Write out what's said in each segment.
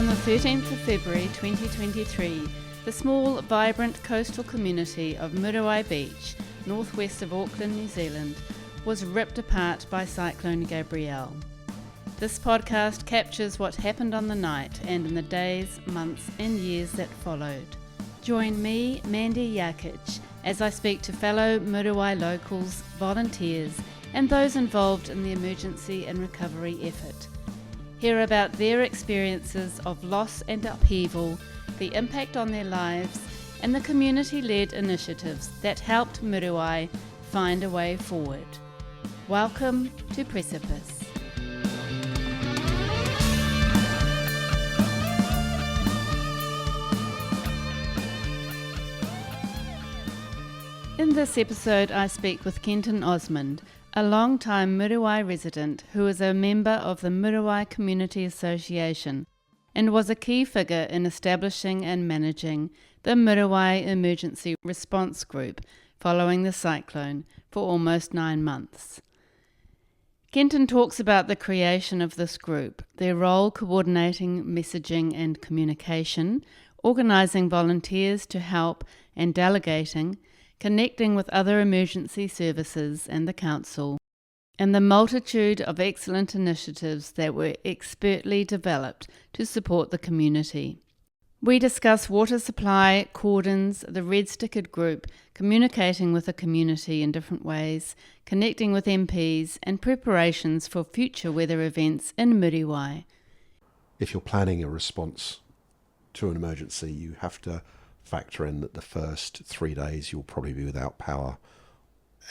the 13th of February 2023, the small, vibrant coastal community of Muriwai Beach, northwest of Auckland, New Zealand, was ripped apart by Cyclone Gabrielle. This podcast captures what happened on the night and in the days, months and years that followed. Join me, Mandy Jakic, as I speak to fellow Muriwai locals, volunteers and those involved in the emergency and recovery effort. Hear about their experiences of loss and upheaval, the impact on their lives, and the community-led initiatives that helped Muriwai find a way forward. Welcome to Precipice. In this episode, I speak with Kenton Osmond, a long-time Muriwai resident who is a member of the Muriwai Community Association and was a key figure in establishing and managing the Muriwai Emergency Response Group following the cyclone for almost 9 months. Kenton talks about the creation of this group, their role coordinating messaging and communication, organising volunteers to help and delegating, connecting with other emergency services and the council, and the multitude of excellent initiatives that were expertly developed to support the community. We discuss water supply, cordons, the red stickered group, communicating with the community in different ways, connecting with MPs, and preparations for future weather events in Muriwai. If you're planning a response to an emergency, you have to factor in that the first 3 days you'll probably be without power,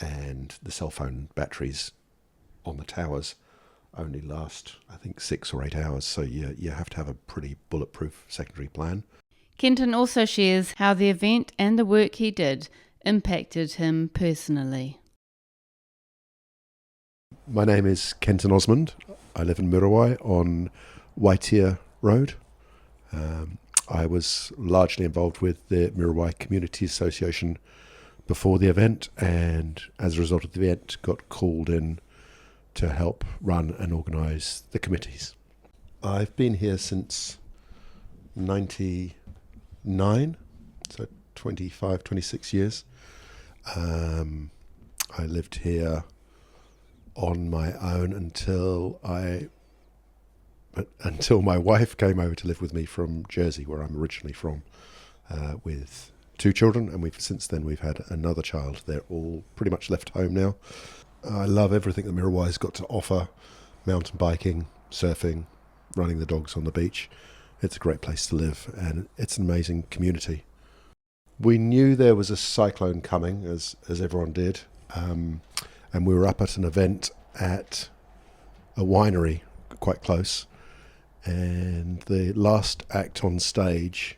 and the cell phone batteries on the towers only last, I think, 6 or 8 hours, so you have to have a pretty bulletproof secondary plan. Kenton also shares how the event and the work he did impacted him personally. My name is Kenton Osmond. I live in Muriwai on Waitia Road. I was largely involved with the Muriwai Community Association before the event, and as a result of the event got called in to help run and organise the committees. I've been here since 99, so 25, 26 years. I lived here on my own until my wife came over to live with me from Jersey, where I'm originally from, with 2 children, and since then we've had another child. They're all pretty much left home now. I love everything that Muriwai's got to offer: mountain biking, surfing, running the dogs on the beach. It's a great place to live, and it's an amazing community. We knew there was a cyclone coming, as everyone did, and we were up at an event at a winery quite close, and the last act on stage,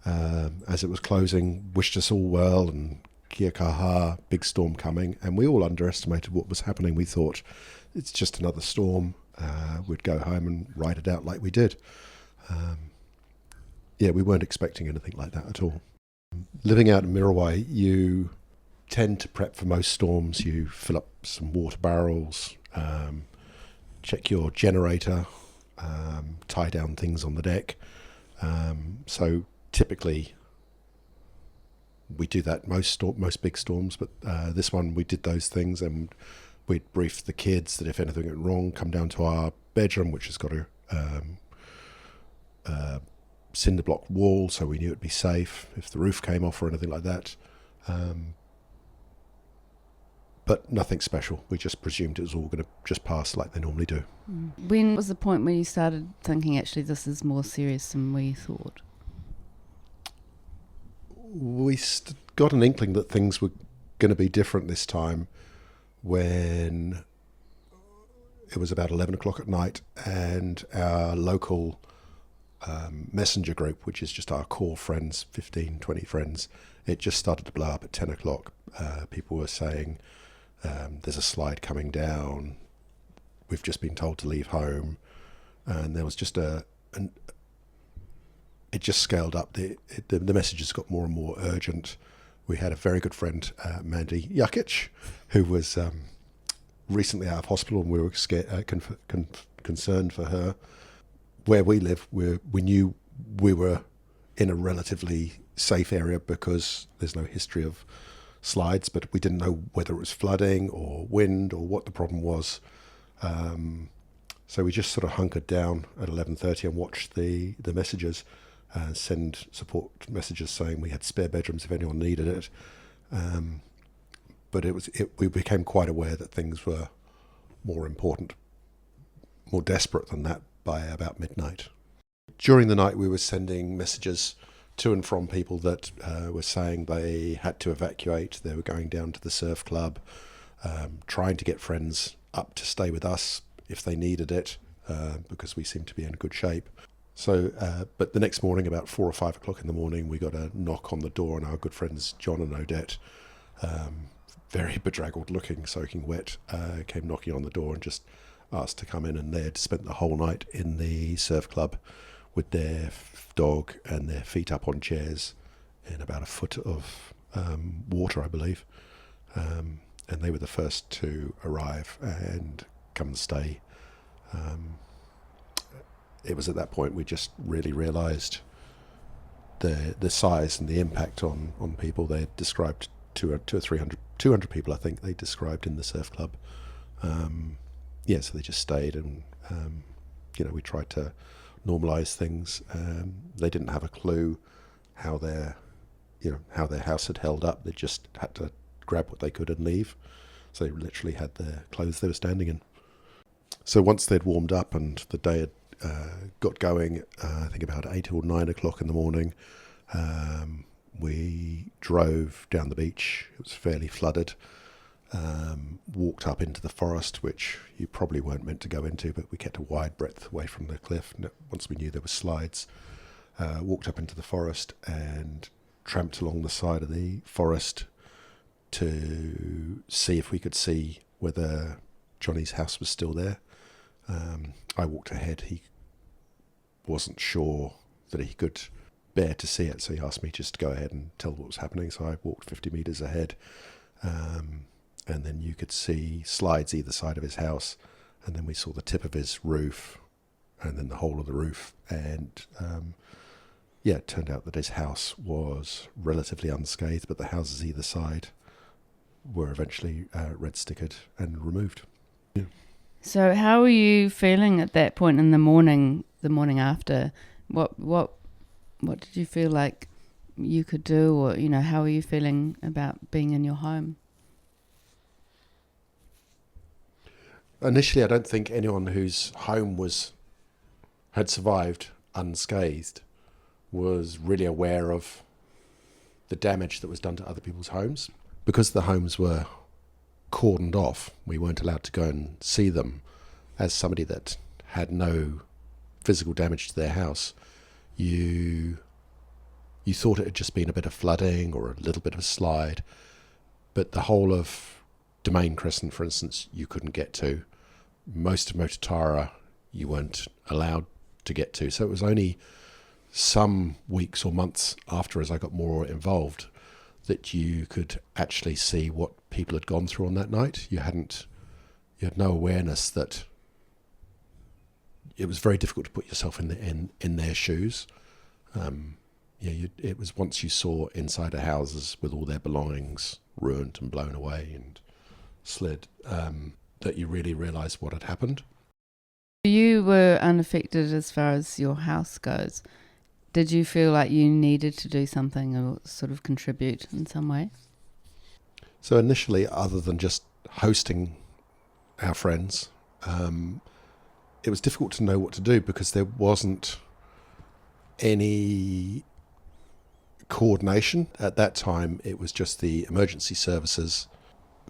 as it was closing, wished us all well and kia kaha, big storm coming, and we all underestimated what was happening. We thought it's just another storm, we'd go home and ride it out like we did. We weren't expecting anything like that at all. Living out in Muriwai, you tend to prep for most storms. You fill up some water barrels, check your generator, tie down things on the deck. So typically we do that most big storms, but this one we did those things, and we'd briefed the kids that if anything went wrong, come down to our bedroom, which has got a cinder block wall, so we knew it'd be safe if the roof came off or anything like that. But nothing special. We just presumed it was all going to just pass like they normally do. When was the point where you started thinking, actually, this is more serious than we thought? We got an inkling that things were going to be different this time when it was about 11 o'clock at night, and our local messenger group, which is just our core friends, 15, 20 friends, it just started to blow up at 10 o'clock. People were saying, there's a slide coming down, we've just been told to leave home, and there was just it just scaled up. The messages got more and more urgent. We had a very good friend, Mandy Jakic, who was recently out of hospital, and we were scared, concerned for her. where we live, we knew we were in a relatively safe area because there's no history of slides, but we didn't know whether it was flooding or wind or what the problem was. So we just sort of hunkered down at 11:30 and watched the messages, send support messages saying we had spare bedrooms if anyone needed it. But we became quite aware that things were more important, more desperate than that by about midnight. During the night, we were sending messages to and from people that were saying they had to evacuate. They were going down to the surf club, trying to get friends up to stay with us if they needed it, because we seemed to be in good shape. So, but the next morning, about 4 or 5 o'clock in the morning, we got a knock on the door, and our good friends John and Odette, very bedraggled looking, soaking wet, came knocking on the door and just asked to come in, and they had spent the whole night in the surf club with their dog and their feet up on chairs in about a foot of water, I believe. And they were the first to arrive and come and stay. It was at that point we just really realised the size and the impact on people. They had described 200 people, I think they described in the surf club. So they just stayed, and we tried to normalise things. They didn't have a clue how their house had held up. They just had to grab what they could and leave. So they literally had their clothes they were standing in. So once they'd warmed up and the day had got going, I think about 8 or 9 o'clock in the morning, we drove down the beach. It was fairly flooded. Walked up into the forest, which you probably weren't meant to go into, but we kept a wide breadth away from the cliff once we knew there were slides. Walked up into the forest and tramped along the side of the forest to see if we could see whether Johnny's house was still there. I walked ahead. He wasn't sure that he could bear to see it, so he asked me just to go ahead and tell what was happening. So I walked 50 metres ahead, and then you could see slides either side of his house, and then we saw the tip of his roof, and then the whole of the roof, and it turned out that his house was relatively unscathed, but the houses either side were eventually red stickered and removed. Yeah. So how were you feeling at that point in the morning after? What did you feel like you could do, or how were you feeling about being in your home? Initially, I don't think anyone whose home had survived unscathed was really aware of the damage that was done to other people's homes. Because the homes were cordoned off, we weren't allowed to go and see them. As somebody that had no physical damage to their house, you thought it had just been a bit of flooding or a little bit of a slide, but the whole of Domain Crescent, for instance, you couldn't get to. Most of Mototara you weren't allowed to get to. So it was only some weeks or months after, as I got more involved, that you could actually see what people had gone through on that night. You had no awareness that it was very difficult to put yourself in their shoes. It was once you saw inside of houses with all their belongings ruined and blown away and slid, that you really realised what had happened. You were unaffected as far as your house goes. Did you feel like you needed to do something or sort of contribute in some way? So initially, other than just hosting our friends, it was difficult to know what to do because there wasn't any coordination. At that time, it was just the emergency services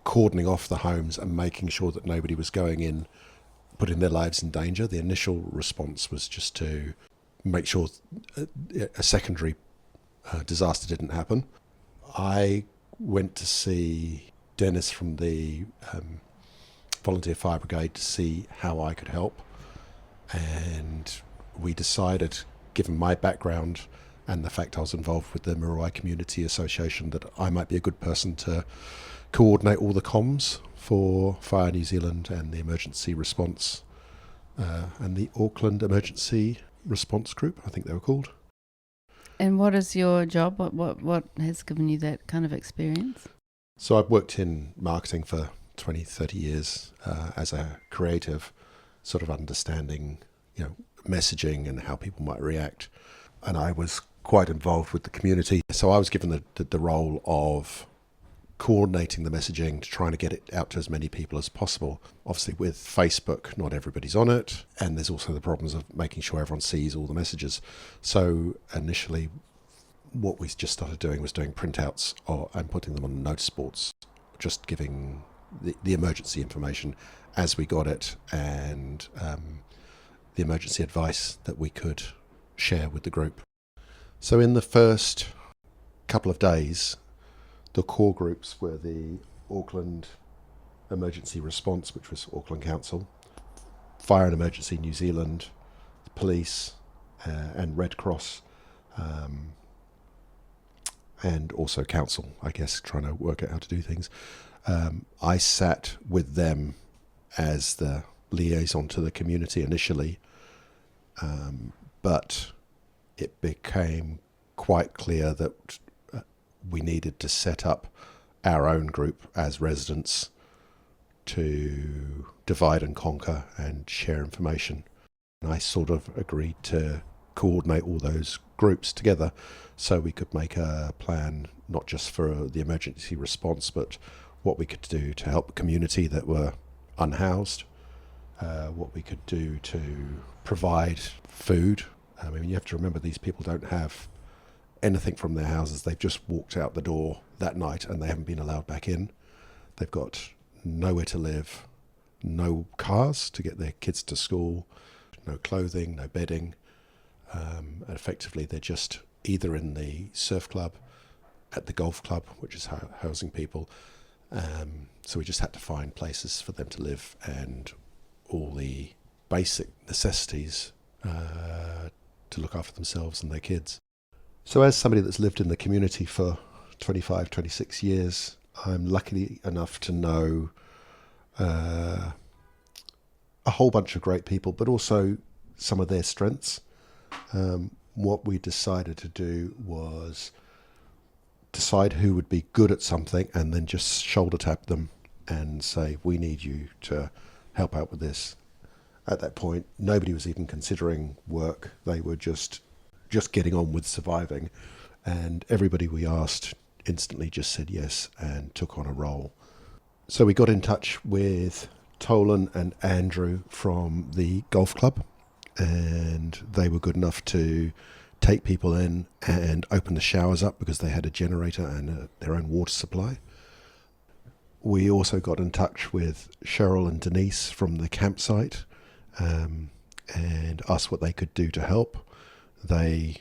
cordoning off the homes and making sure that nobody was going in, putting their lives in danger. The initial response was just to make sure a secondary disaster didn't happen. I went to see Dennis from the Volunteer Fire Brigade to see how I could help, and we decided, given my background and the fact I was involved with the Muriwai Community Association, that I might be a good person to coordinate all the comms for Fire New Zealand and the emergency response and the Auckland Emergency Response Group, I think they were called. And what is your job? What has given you that kind of experience? So I've worked in marketing for 20, 30 years as a creative, sort of understanding, messaging and how people might react. And I was quite involved with the community. So I was given the role of coordinating the messaging to trying to get it out to as many people as possible. Obviously with Facebook, not everybody's on it. And there's also the problems of making sure everyone sees all the messages. So initially what we just started doing was doing printouts and putting them on notice boards, just giving the emergency information as we got it, and the emergency advice that we could share with the group. So in the first couple of days, the core groups were the Auckland Emergency Response, which was Auckland Council, Fire and Emergency New Zealand, the police, and Red Cross, and also council, I guess, trying to work out how to do things. I sat with them as the liaison to the community initially, but it became quite clear that we needed to set up our own group as residents to divide and conquer and share information. And I sort of agreed to coordinate all those groups together so we could make a plan not just for the emergency response, but what we could do to help the community that were unhoused, what we could do to provide food. I mean, you have to remember these people don't have anything from their houses. They've just walked out the door that night and they haven't been allowed back in. They've got nowhere to live, no cars to get their kids to school, no clothing, no bedding. And effectively, they're just either in the surf club, at the golf club, which is housing people. So we just had to find places for them to live and all the basic necessities to look after themselves and their kids. So as somebody that's lived in the community for 25, 26 years, I'm lucky enough to know a whole bunch of great people, but also some of their strengths. What we decided to do was decide who would be good at something and then just shoulder tap them and say, we need you to help out with this. At that point, nobody was even considering work. They were just getting on with surviving. And everybody we asked instantly just said yes and took on a role. So we got in touch with Tolan and Andrew from the golf club, and they were good enough to take people in and open the showers up because they had a generator and their own water supply. We also got in touch with Cheryl and Denise from the campsite and asked what they could do to help. They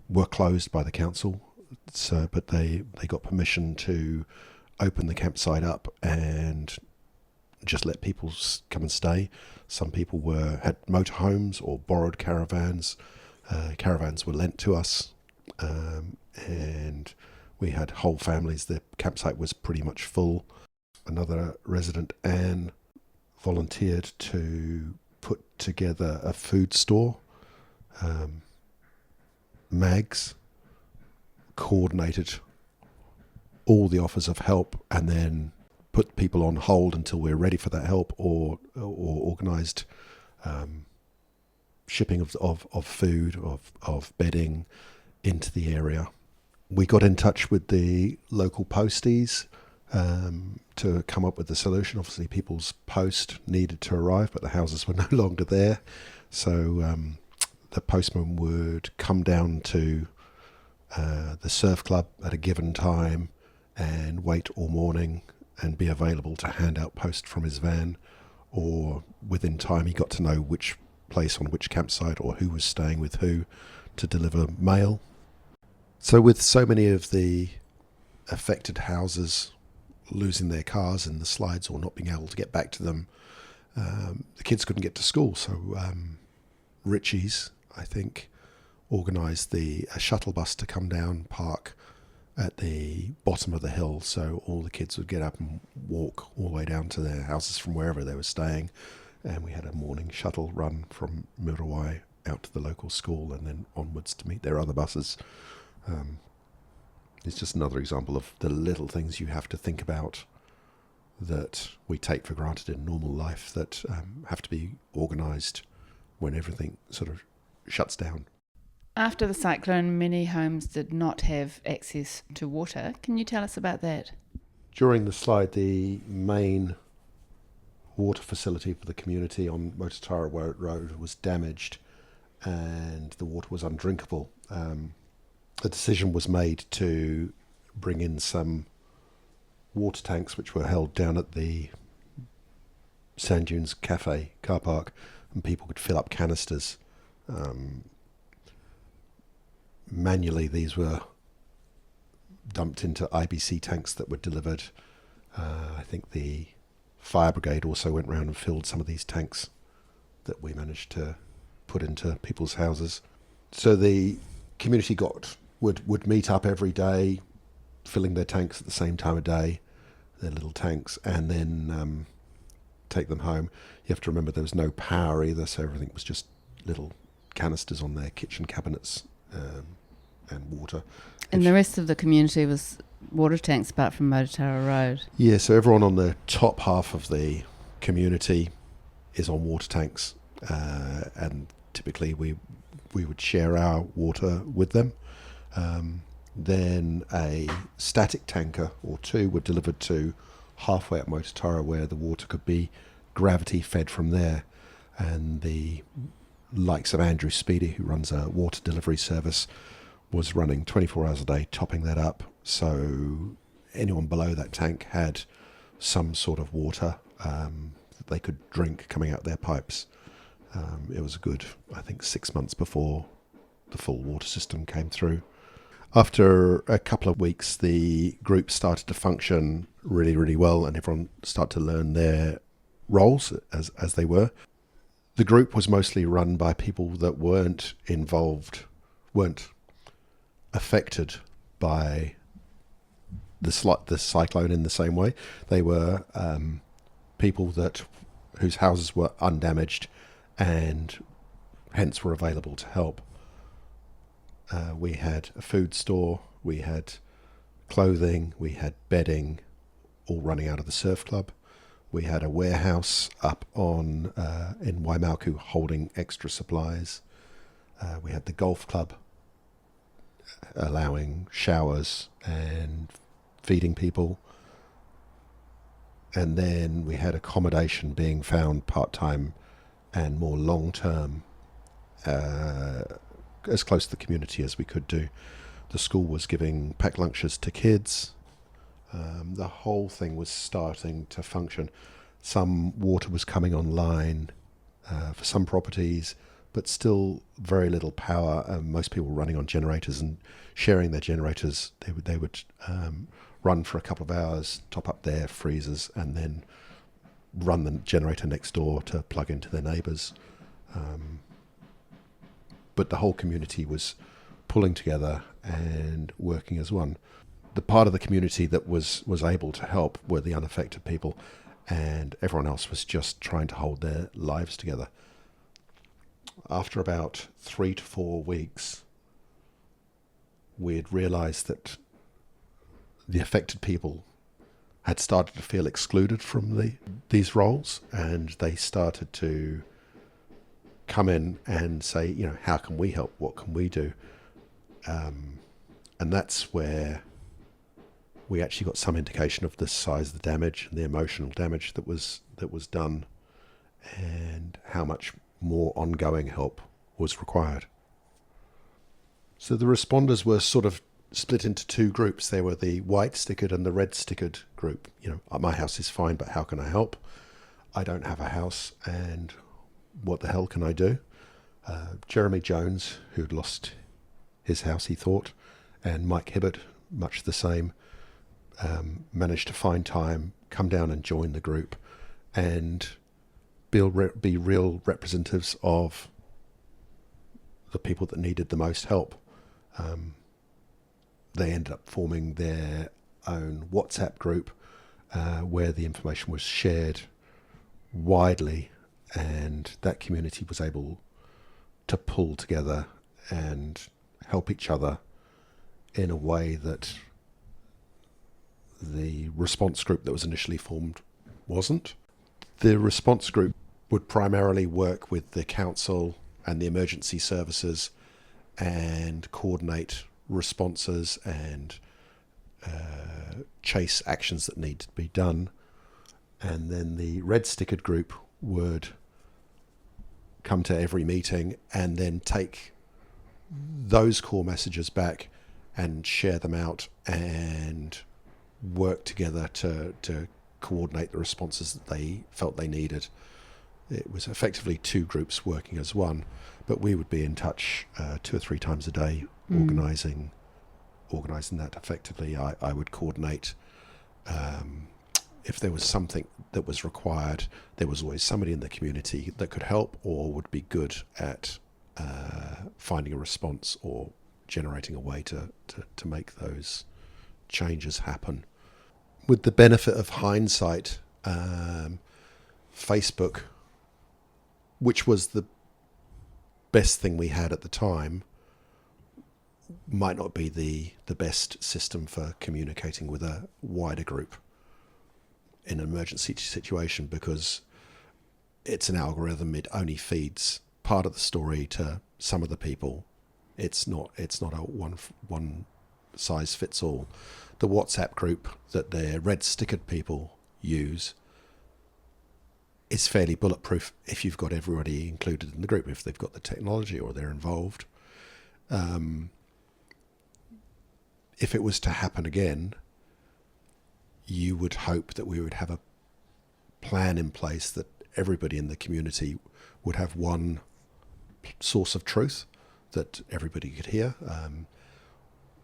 were closed by the council, but they got permission to open the campsite up and just let people come and stay. Some people had motorhomes or borrowed caravans. Caravans were lent to us, and we had whole families. The campsite was pretty much full. Another resident, Anne, volunteered to put together a food store. Mags coordinated all the offers of help and then put people on hold until we're ready for that help, or organised shipping of food, of bedding into the area. We got in touch with the local posties to come up with a solution. Obviously, people's post needed to arrive, but the houses were no longer there. So the postman would come down to the surf club at a given time and wait all morning and be available to hand out post from his van, or within time he got to know which place on which campsite or who was staying with who to deliver mail. So with so many of the affected houses losing their cars in the slides or not being able to get back to them, the kids couldn't get to school. So Richie's, I think, organised a shuttle bus to come down, park at the bottom of the hill, so all the kids would get up and walk all the way down to their houses from wherever they were staying, and we had a morning shuttle run from Muriwai out to the local school and then onwards to meet their other buses. It's just another example of the little things you have to think about that we take for granted in normal life that have to be organised when everything sort of shuts down. After the cyclone, many homes did not have access to water. Can you tell us about that? During the slide, the main water facility for the community on Mototara Road was damaged and the water was undrinkable. A decision was made to bring in some water tanks which were held down at the Sand Dunes Cafe car park, and people could fill up canisters. Manually, these were dumped into IBC tanks that were delivered. I think the fire brigade also went round and filled some of these tanks that we managed to put into people's houses. So the community would meet up every day, filling their tanks at the same time of day, their little tanks, and then take them home. You have to remember there was no power either, so everything was just little canisters on their kitchen cabinets and water. And the rest of the community was water tanks apart from Mototara Road? Yeah, so everyone on the top half of the community is on water tanks, and typically we would share our water with them. Then a static tanker or two were delivered to halfway up Mototara where the water could be gravity fed from there, and the likes of Andrew Speedy, who runs a water delivery service, was running 24 hours a day topping that up, so anyone below that tank had some sort of water that they could drink coming out their pipes. It was a good, I think, 6 months before the full water system came through. After a couple of weeks, the group started to function really, really well, and everyone started to learn their roles as they were. The group was mostly run by people that weren't affected by the cyclone in the same way. They were people whose houses were undamaged and hence were available to help. We had a food store, we had clothing, we had bedding, all running out of the surf club. We had a warehouse up in Waimaku holding extra supplies. We had the golf club allowing showers and feeding people. And then we had accommodation being found part-time and more long-term, as close to the community as we could do. The school was giving packed lunches to kids. The whole thing was starting to function. Some water was coming online for some properties, but still very little power. Most people were running on generators and sharing their generators. They would run for a couple of hours, top up their freezers, and then run the generator next door to plug into their neighbours. But the whole community was pulling together and working as one. The part of the community that was able to help were the unaffected people, and everyone else was just trying to hold their lives together. After about 3 to 4 weeks, we had realised that the affected people had started to feel excluded from these roles, and they started to come in and say, how can we help? What can we do? And that's where we actually got some indication of the size of the damage and the emotional damage that was done, and how much more ongoing help was required. So the responders were sort of split into two groups. There were the white stickered and the red stickered group. My house is fine, but how can I help? I don't have a house, and what the hell can I do? Jeremy Jones, who'd lost his house, he thought, and Mike Hibbert, much the same, managed to find time, come down and join the group, and be real representatives of the people that needed the most help. They ended up forming their own WhatsApp group where the information was shared widely and that community was able to pull together and help each other in a way that the response group that was initially formed wasn't. The response group would primarily work with the council and the emergency services and coordinate responses and chase actions that need to be done. And then the red stickered group would come to every meeting and then take those core messages back and share them out and work together to coordinate the responses that they felt they needed. It was effectively two groups working as one, but we would be in touch 2 or 3 times a day, organising that effectively. I would coordinate if there was something that was required. There was always somebody in the community that could help or would be good at finding a response or generating a way to make those changes happen. With the benefit of hindsight, Facebook, which was the best thing we had at the time, might not be the best system for communicating with a wider group in an emergency situation, because it's an algorithm. It only feeds part of the story to some of the people. It's not a one size fits all. The WhatsApp group that the red stickered people use is fairly bulletproof if you've got everybody included in the group, if they've got the technology or they're involved. If it was to happen again, you would hope that we would have a plan in place that everybody in the community would have one source of truth that everybody could hear.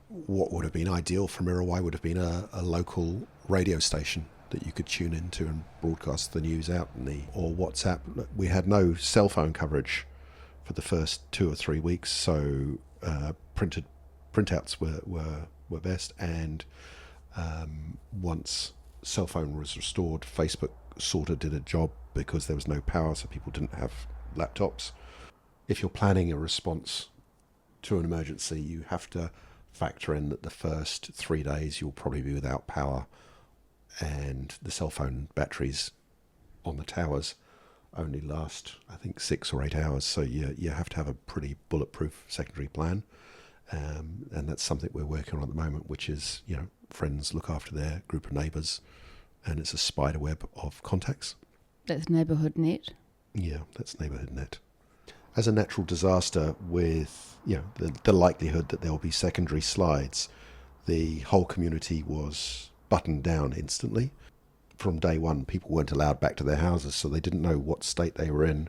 What would have been ideal for Muriwai would have been a local radio station that you could tune into and broadcast the news out or WhatsApp. We had no cell phone coverage for the first 2 or 3 weeks, so printouts were best. And once cell phone was restored, Facebook sort of did a job because there was no power, so people didn't have laptops. If you're planning a response to an emergency, you have to factor in that the first 3 days you'll probably be without power, and the cell phone batteries on the towers only last, I think, 6 or 8 hours. So you have to have a pretty bulletproof secondary plan, and that's something we're working on at the moment, which is, friends look after their group of neighbours, and it's a spider web of contacts. That's Neighbourhood Net. Yeah, that's Neighbourhood Net. As a natural disaster, with the likelihood that there will be secondary slides, the whole community was buttoned down instantly. From day one, people weren't allowed back to their houses, so they didn't know what state they were in.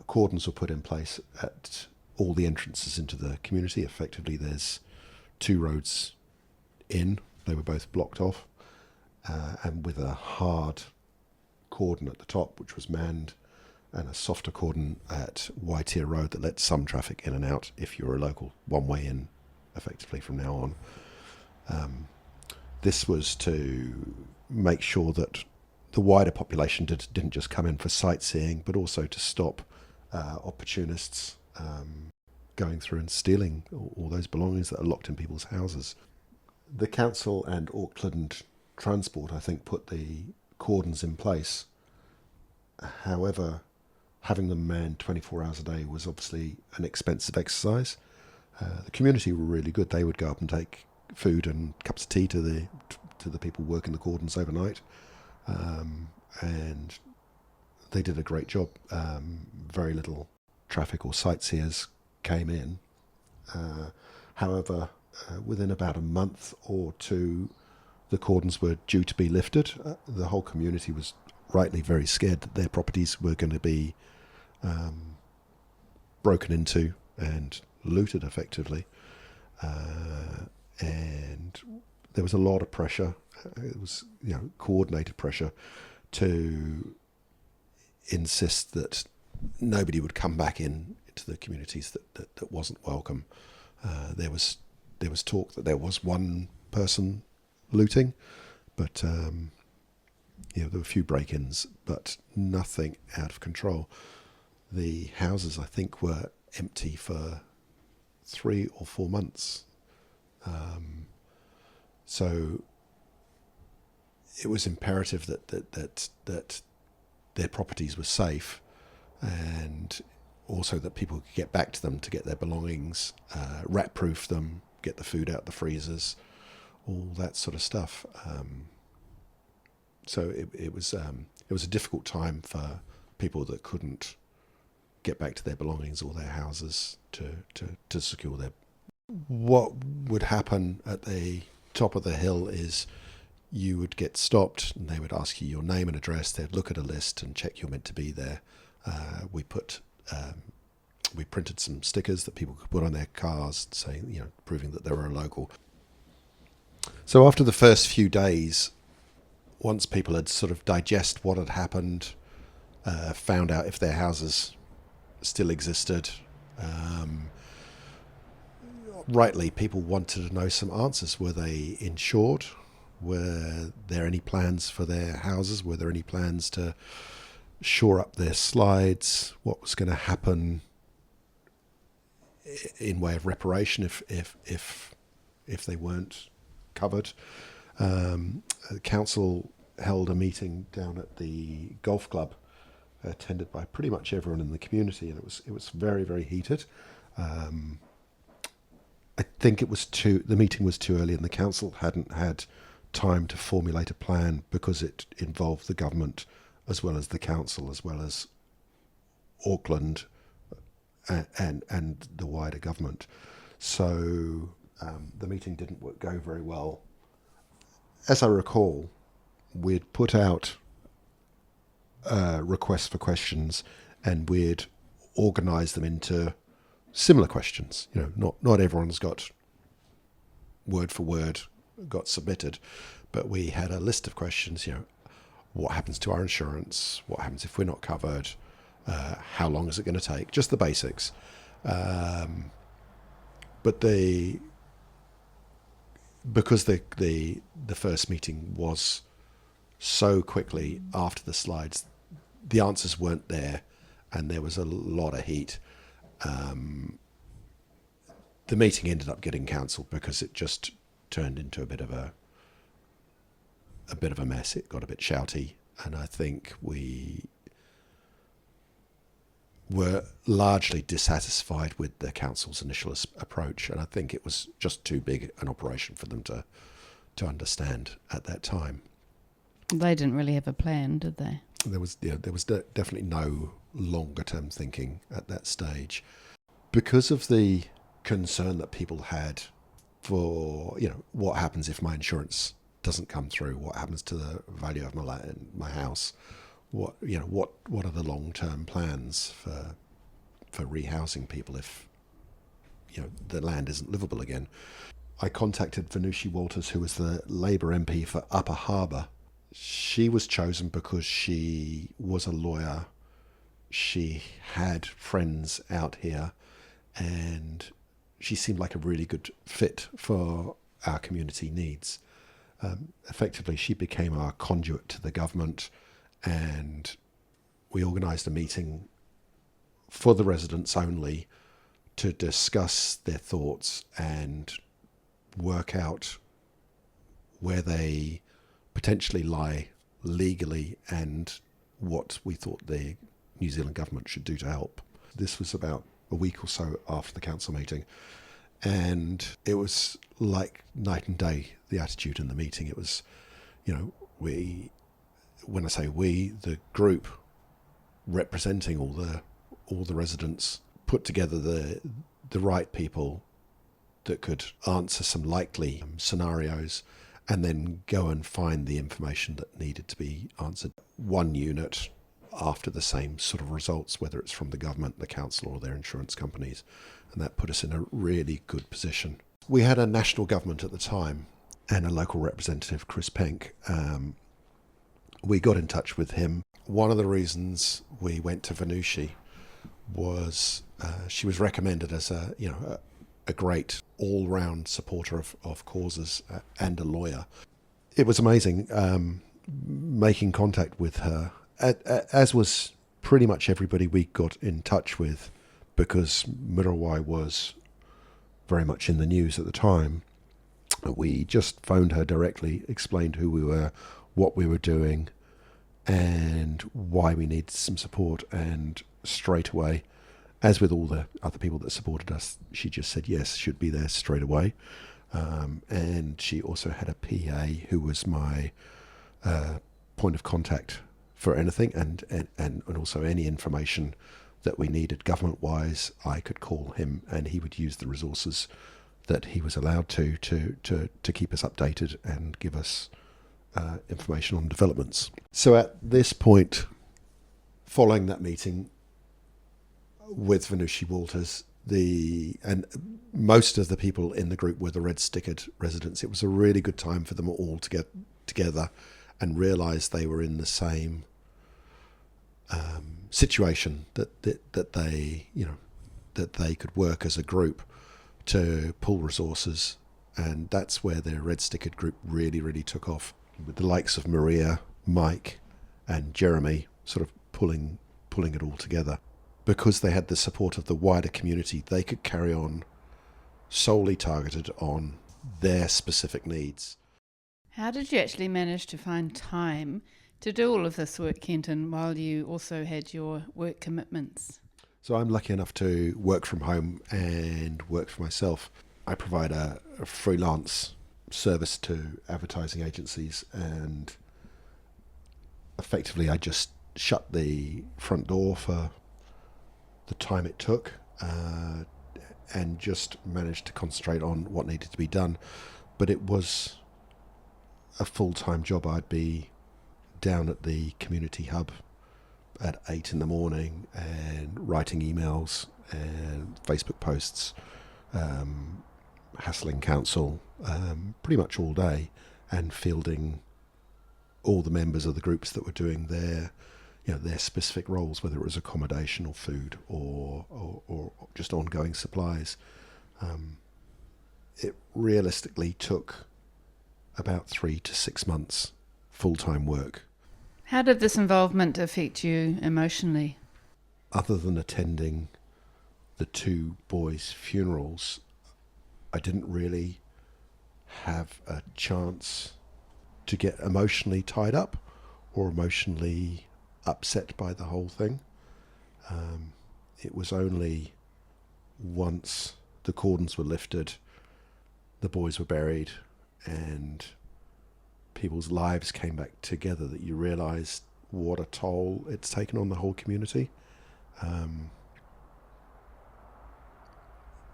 Cordons were put in place at all the entrances into the community. Effectively, there's 2 roads in. They were both blocked off, and with a hard cordon at the top, which was manned, and a softer cordon at Waitia Road that lets some traffic in and out if you're a local, one way in, effectively from now on. This was to make sure that the wider population didn't just come in for sightseeing, but also to stop opportunists going through and stealing all those belongings that are locked in people's houses. The council and Auckland Transport, I think, put the cordons in place. However, having them manned 24 hours a day was obviously an expensive exercise. The community were really good. They would go up and take food and cups of tea to the people working the cordons overnight, and they did a great job. Very little traffic or sightseers came in. However, within about a month or 2, the cordons were due to be lifted. The whole community was rightly very scared that their properties were going to be broken into and looted effectively, and there was a lot of pressure. It was coordinated pressure to insist that nobody would come back in to the communities that wasn't welcome. There was talk that there was one person looting, but there were a few break-ins, but nothing out of control. The houses, I think, were empty for 3 or 4 months. So it was imperative that their properties were safe, and also that people could get back to them to get their belongings, rat-proof them, get the food out the freezers, all that sort of stuff. So it was a difficult time for people that couldn't get back to their belongings or their houses to secure their. What would happen at the top of the hill is you would get stopped and they would ask you your name and address. They'd look at a list and check you're meant to be there. We printed some stickers that people could put on their cars saying, proving that they were a local. So after the first few days, once people had sort of digest what had happened, found out if their houses still existed, rightly, people wanted to know some answers. Were they insured? Were there any plans for their houses? Were there any plans to shore up their slides? What was going to happen in way of reparation if they weren't covered? The council held a meeting down at the golf club, attended by pretty much everyone in the community, and it was very, very heated. I think the meeting was too early, and the council hadn't had time to formulate a plan because it involved the government as well as the council, as well as Auckland and the wider government. So the meeting didn't go very well. As I recall, we'd put out requests for questions, and we'd organise them into similar questions. Not everyone's got word for word got submitted, but we had a list of questions. What happens to our insurance? What happens if we're not covered? How long is it going to take? Just the basics. But because the first meeting was so quickly after the slides, the answers weren't there, and there was a lot of heat. The meeting ended up getting cancelled because it just turned into a bit of a mess. It got a bit shouty, and I think we were largely dissatisfied with the council's initial approach, and I think it was just too big an operation for them to understand at that time. They didn't really have a plan, did they? There was definitely no longer term thinking at that stage, because of the concern that people had for what happens if my insurance doesn't come through, what happens to the value of my house, what are the long term plans for rehousing people if the land isn't livable again. I contacted Venushi Walters, who was the Labour MP for Upper Harbour. She was chosen because she was a lawyer. She had friends out here, and she seemed like a really good fit for our community needs. Effectively, she became our conduit to the government, and we organised a meeting for the residents only to discuss their thoughts and work out where they potentially lie legally and what we thought the New Zealand government should do to help. This was about a week or so after the council meeting, and it was like night and day, the attitude in the meeting. It was, when I say we, the group representing all the residents, put together the right people that could answer some likely scenarios, and then go and find the information that needed to be answered. One unit after the same sort of results, whether it's from the government, the council, or their insurance companies, and that put us in a really good position. We had a national government at the time and a local representative, Chris Penk. We got in touch with him. One of the reasons we went to Venushi was she was recommended as a great all-round supporter of causes and a lawyer. It was amazing. making contact with her, as was pretty much everybody we got in touch with, because Muriwai was very much in the news at the time. We just phoned her directly, explained who we were, what we were doing, and why we needed some support. And straight away, as with all the other people that supported us, she just said yes, should be there straight away. And she also had a PA who was my point of contact for anything, and also any information that we needed government-wise. I could call him, and he would use the resources that he was allowed to keep us updated and give us information on developments. So at this point, following that meeting with Venushi Walters, and most of the people in the group were the red-stickered residents. It was a really good time for them all to get together and realise they were in the same situation, that they could work as a group to pull resources. And that's where the red-stickered group really took off, with the likes of Maria, Mike and Jeremy sort of pulling it all together. Because they had the support of the wider community, they could carry on solely targeted on their specific needs. How did you actually manage to find time to do all of this work, Kenton, while you also had your work commitments? So I'm lucky enough to work from home and work for myself. I provide a freelance service to advertising agencies, and effectively I just shut the front door for the time it took, and just managed to concentrate on what needed to be done. But it was a full-time job. I'd be down at the community hub at 8 a.m. and writing emails and Facebook posts, hassling council pretty much all day, and fielding all the members of the groups that were doing their specific roles, whether it was accommodation or food or just ongoing supplies. It realistically took about 3 to 6 months full-time work. How did this involvement affect you emotionally? Other than attending the 2 boys' funerals, I didn't really have a chance to get emotionally tied up or emotionally upset by the whole thing. It was only once the cordons were lifted, the boys were buried, and people's lives came back together that you realised what a toll it's taken on the whole community.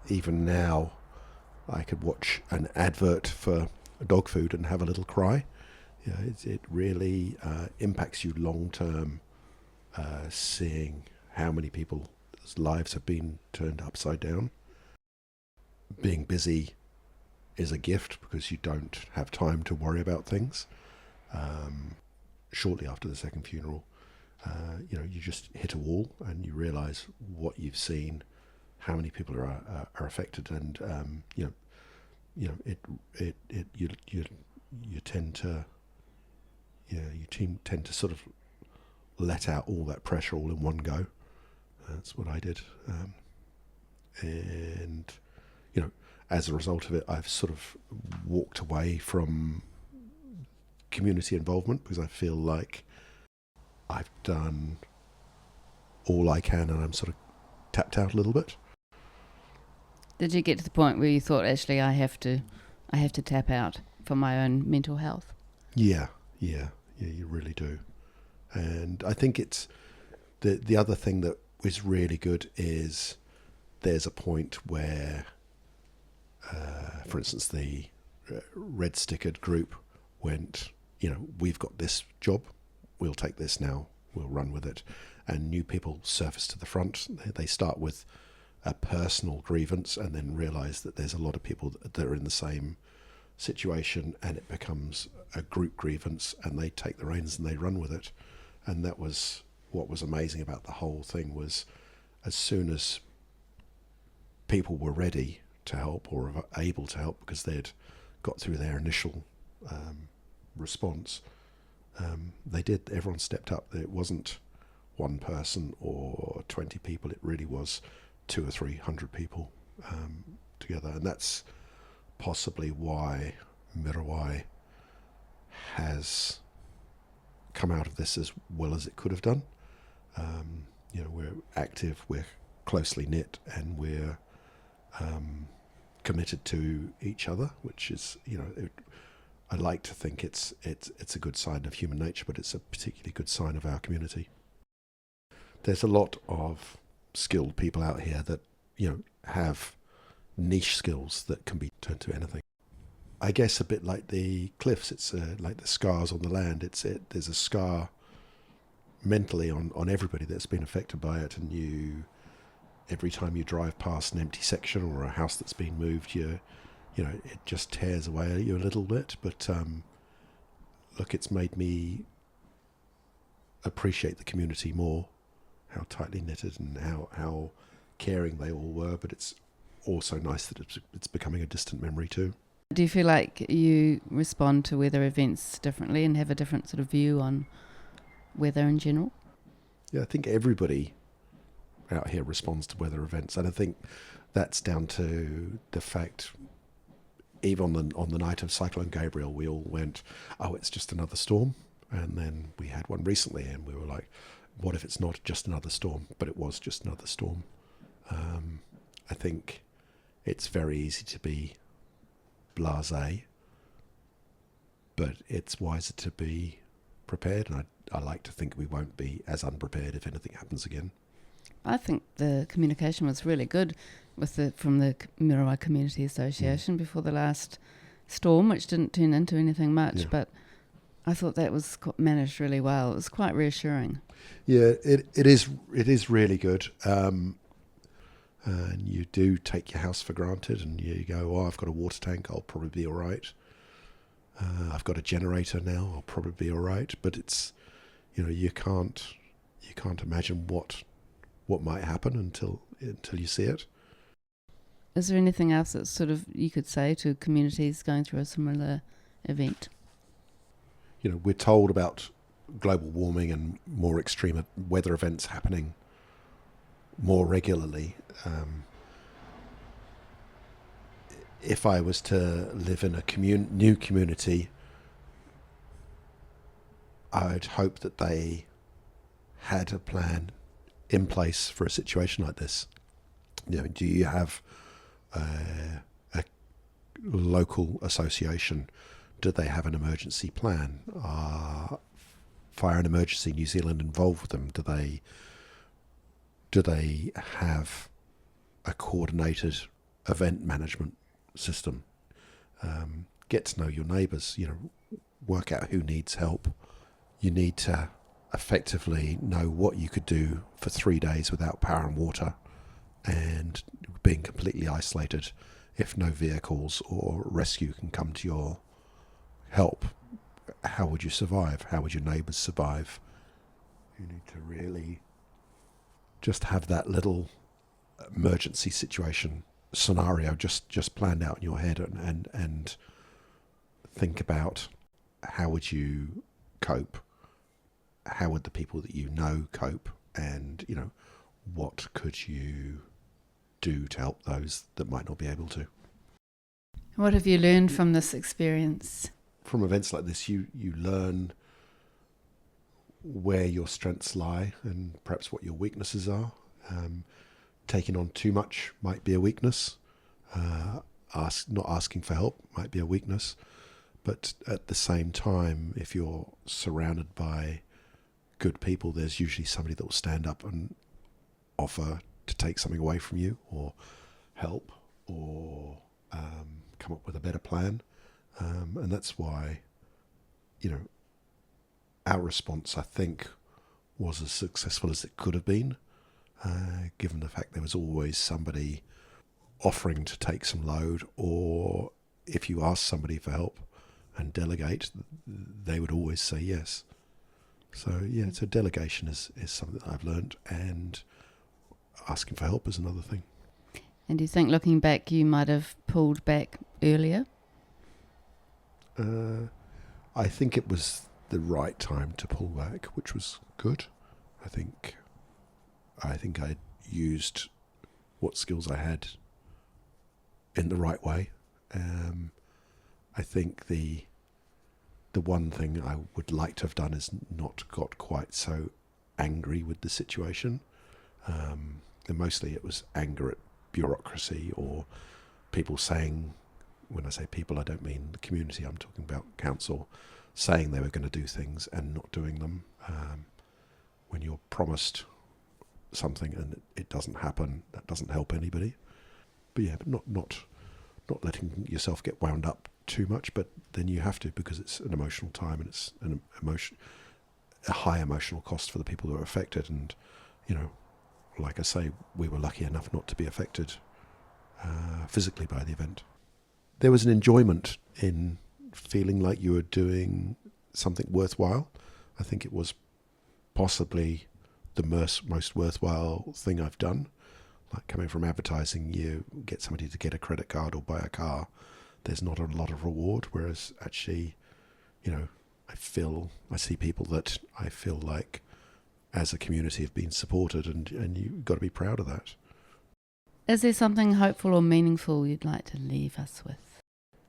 Even now, I could watch an advert for dog food and have a little cry. It really impacts you long term, seeing how many people's lives have been turned upside down. Being busy is a gift because you don't have time to worry about things. Shortly after the second funeral, you just hit a wall and you realise what you've seen, how many people are affected, and you tend to sort of let out all that pressure all in one go. That's what I did, and as a result of it, I've sort of walked away from community involvement because I feel like I've done all I can and I'm sort of tapped out a little bit. Did you get to the point where you thought, actually, I have to tap out for my own mental health? Yeah, you really do. And I think it's the other thing that is really good is there's a point where, for instance, the red-stickered group went, we've got this job, we'll take this now, we'll run with it. And new people surface to the front. They start with a personal grievance and then realise that there's a lot of people that are in the same situation, and it becomes a group grievance, and they take the reins and they run with it. And that was what was amazing about the whole thing, was as soon as people were ready to help or able to help because they'd got through their initial response, They did. Everyone stepped up. It wasn't one person or 20 people. It really was 200 or 300 people together, and that's possibly why Muriwai has come out of this as well as it could have done. We're active, we're closely knit, and we're committed to each other, which is, I like to think it's a good sign of human nature, but it's a particularly good sign of our community. There's a lot of skilled people out here that have niche skills that can be turned to anything. I guess a bit like the cliffs, it's like the scars on the land. There's a scar mentally on everybody that's been affected by it, and every time you drive past an empty section or a house that's been moved, it just tears away at you a little bit. But look, it's made me appreciate the community more, how tightly knitted and how caring they all were. But it's also nice that it's becoming a distant memory too. Do you feel like you respond to weather events differently and have a different sort of view on weather in general? Yeah, I think everybody out here responds to weather events, and I think that's down to the fact, even on the night of Cyclone Gabriel, we all went, oh, it's just another storm. And then we had one recently, and we were like, what if it's not just another storm? But it was just another storm. I think it's very easy to be blasé, but it's wiser to be prepared, and I like to think we won't be as unprepared if anything happens again. I think the communication was really good from the Muriwai Community Association before the last storm, which didn't turn into anything much, but I thought that was managed really well. It was quite reassuring. Yeah, it is really good. And you do take your house for granted, and you go, oh, I've got a water tank, I'll probably be all right. I've got a generator now, I'll probably be all right. But it's, you can't imagine what might happen until you see it. Is there anything else that sort of you could say to communities going through a similar event? We're told about global warming and more extreme weather events happening more regularly. If I was to live in a new community, I'd hope that they had a plan in place for a situation like this. Do you have a local association? Do they have an emergency plan? Are Fire and Emergency New Zealand involved with them? Do they have a coordinated event management system? Get to know your neighbours, work out who needs help. You need to effectively know what you could do for 3 days without power and water and being completely isolated if no vehicles or rescue can come to your help. How would you survive? How would your neighbours survive? You need to really just have that little emergency situation scenario just planned out in your head, and think about how would you cope, how would the people that you know cope, and what could you do to help those that might not be able to. What have you learned from this experience? From events like this, you learn where your strengths lie and perhaps what your weaknesses are. Taking on too much might be a weakness. Not asking for help might be a weakness. But at the same time, if you're surrounded by good people, there's usually somebody that will stand up and offer to take something away from you or help or come up with a better plan. And that's why, our response, I think, was as successful as it could have been, given the fact there was always somebody offering to take some load, or if you ask somebody for help and delegate, they would always say yes. So delegation is something that I've learned, and asking for help is another thing. And do you think, looking back, you might have pulled back earlier? I think it was the right time to pull back, which was good. I think I used what skills I had in the right way. I think the one thing I would like to have done is not got quite so angry with the situation. And mostly it was anger at bureaucracy or people saying, when I say people, I don't mean the community, I'm talking about council, saying they were going to do things and not doing them. When you're promised something and it doesn't happen, that doesn't help anybody. But yeah, but not letting yourself get wound up too much, but then you have to, because it's an emotional time and it's a high emotional cost for the people who are affected. And, you know, like I say, we were lucky enough not to be affected physically by the event. There was an enjoyment in feeling like you were doing something worthwhile. I think it was possibly the most worthwhile thing I've done. Like coming from advertising, you get somebody to get a credit card or buy a car. There's not a lot of reward, whereas actually, you know, I see people that I feel like as a community have been supported, and you've got to be proud of that. Is there something hopeful or meaningful you'd like to leave us with?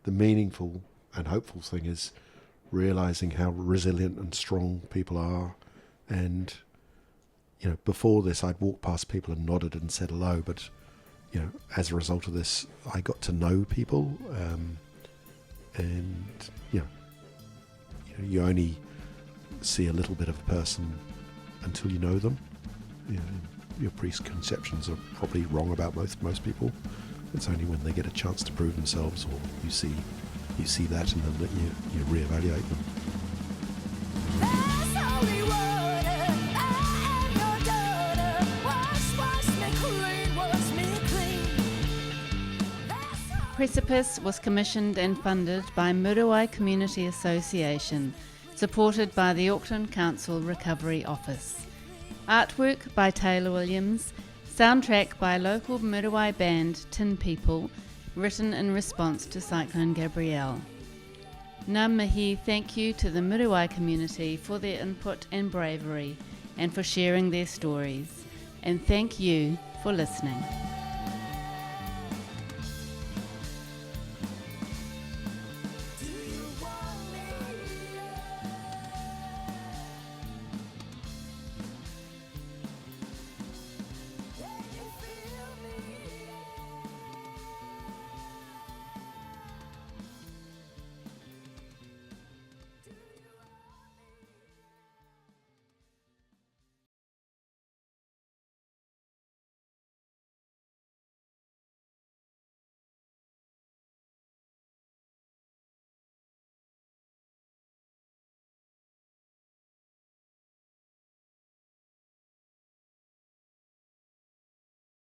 The meaningful and hopeful thing is realising how resilient and strong people are. And, you know, before this I'd walked past people and nodded and said hello, but, you know, as a result of this I got to know people, and, you know, you only see a little bit of a person until you know them. You know, your preconceptions are probably wrong about most people. It's only when they get a chance to prove themselves, or you see that, and then you reevaluate them. Precipice was commissioned and funded by Muriwai Community Association, supported by the Auckland Council Recovery Office. Artwork by Taylor Williams, soundtrack by local Muriwai band Tin People, written in response to Cyclone Gabrielle. Ngā mihi, thank you to the Muriwai community for their input and bravery and for sharing their stories. And thank you for listening.